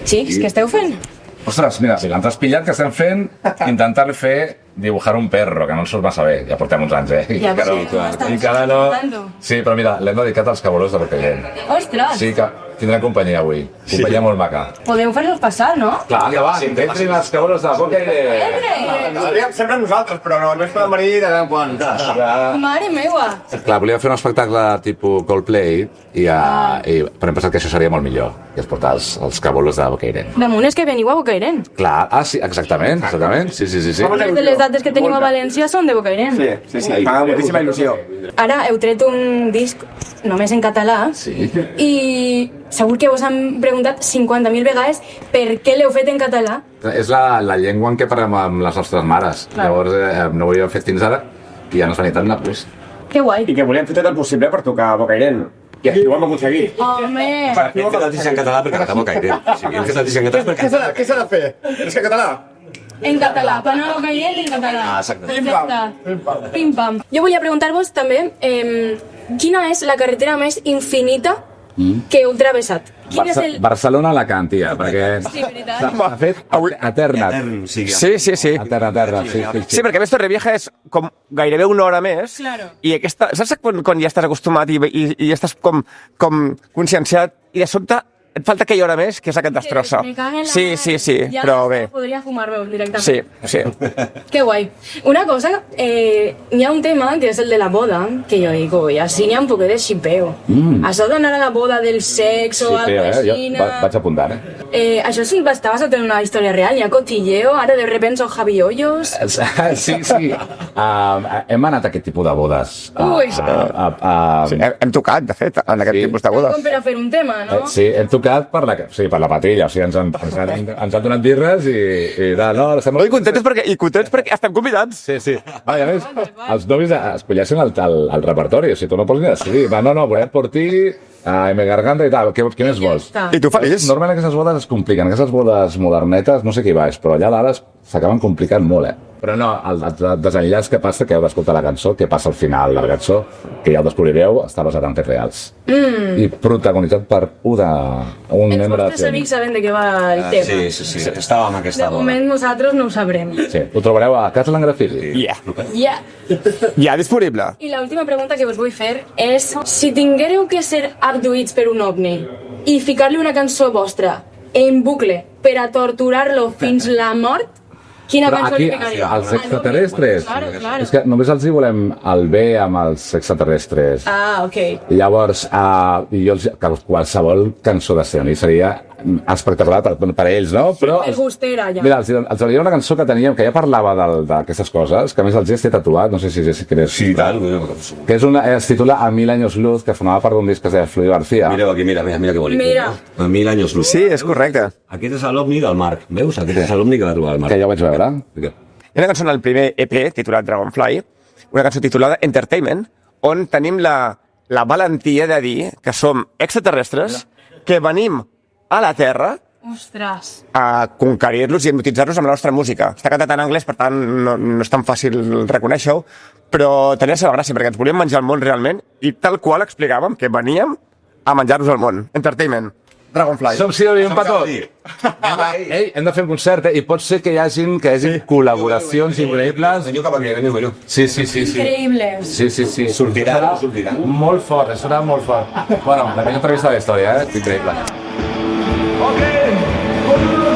Xics, què esteu fent? Ostres, mira, si l'han traspillat, que estem fent? Intentar fer dibujar un perro, que no ens surt massa bé. Ja portem uns anys, Ja, I encara no... Sí, però mira, l'hem dedicat als cabolos de Bocairent. Ostres! Sí, que tindrem companyia avui. Companyia molt maca. Podeu fer-los passar, no? Clar, que va, entrin els cabolos de Bocairent. Sempre nosaltres, però només podem venir de tant quan. Mare meua! Clar, volia fer un espectacle tipus Coldplay i però hem pensat que això seria molt millor, que es portar els cabolos de Bocairent. Damunt és que veniu a Bocairent. Clar, sí, exactament. Sí. De les dates que tenim a València són de Bocairent. Sí, fa moltíssima il·lusió. Ara heu tret un disc només en català i segur que us han preguntat 50.000 vegades per què l'heu fet en català. És la llengua en què parlem amb les nostres mares. Llavors no ho havíem fet fins ara i ja ens venia tant de gust. Que guai. I que volíem fer tot el possible per tocar a Bocairent. I així ho hem aconseguit. Home! Hem fet la notícia en català perquè cantar Bocairent. O sigui, hem fet la notícia en català perquè... Què s'ha de fer? És que en català? En català, quan no Bocairent en català. Exacte. Pim-pam. Jo volia preguntar-vos també quina és la carretera més infinita que heu travessat? Quin és el... Barcelona-Alacant, tia, perquè Sí, veritat. s'ha fet eterna. Sí. Sí. Eterna, sí. Sí, perquè a més Torrevieja és com gairebé una hora més. Claro. I aquesta, saps quan ja estàs acostumat i ja estàs com conscienciat i de sobte et falta aquella hora més, que és la que et destrossa. Me cague en la Sí, mar. però bé. Podria fumar-me directament. Sí. Que guai. Una cosa, hi ha un tema que és el de la boda, que jo dic, oi, així n'hi ha un poquet de xipeo. Això d'anar a la boda del sexe o alguna cosa així... Vaig apuntant, això està basat en una història real, hi ha cotilleo, ara de repente són Javi Hoyos... Sí. Hem anat a aquest tipus de bodes. Ui. Hem tocat, de fet, en aquest tipus de bodes. Com per a fer un tema, no? Sí, hem tocat per la patilla, o sigui, ens han donat birres i no, estem I contents perquè estem convidats. Sí. A més, els novis escolleixen el repertori, o sigui, tu no pots ni decidir. Va, no, volem per ti, M. Garganta i tal, què més vols? I tu feliç? Normalment aquestes bodes es compliquen, aquestes bodes modernetes, no sé qui va, però allà dalt s'acaben complicant molt, Però no, el desenllaç que passa, que heu d'escoltar la cançó, que passa al final de la cançó, que ja ho descobrireu, està basat en fets reals. I protagonitzat per un Els membre vostres amics saben de què va el tema. Sí. Estàvem en aquesta De boda. moment nosaltres no ho sabrem. Sí, ho trobareu a Casa Langrafili. Ja. Ja disponible. I l'última pregunta que us vull fer és si tinguéreu que ser abduïts per un ovni i ficar-li una cançó vostra en bucle per a torturar-lo fins la mort, quina Però cançó aquí, li ficaríeu? els extraterrestres, Claro. és que només els hi volem el bé amb els extraterrestres. Ok. Llavors, qualsevol cançó de Seoni seria espectacular per ells, no? Però, Per gustera, ja. mira, els agradaria una cançó que teníem, que ja parlava d'aquestes coses, que a més el Gest té tatuat, no sé si creus. Sí, tal. Que es titula A 1000 años luz, que formava part d'un disc que es deia Fluid García. Mireu aquí, mira que bonic. Mira. A 1000 anys luz. Sí, és correcte. Aquest és l'ovni del Marc, veus? Aquest és l'ovni que va trobar el Marc. Que ja ho vaig veure. Hi ha una cançó en el primer EP, titulat Dragonfly, una cançó titulada Entertainment, on tenim la valentia de dir que som extraterrestres, que venim a la Terra Ostres. a conquerir-los i hipnotitzar-los amb la nostra música. Està cantat en anglès, per tant, no és tan fàcil reconèixer-ho, però tenia la seva gràcia, perquè ens volíem menjar el món realment, i tal qual explicàvem que veníem a menjar-nos el món. Entertainment. Dragonfly. Som Silvi, un petó. Ei, hem de fer un concert, i pot ser que hi hagin col·laboracions increïbles. Veniu cap aquí, veniu. Sí. Increïbles. Sí. Sortirà. Molt fort, serà molt fort. Bueno, la millor entrevista de la història, Increïble. Okay.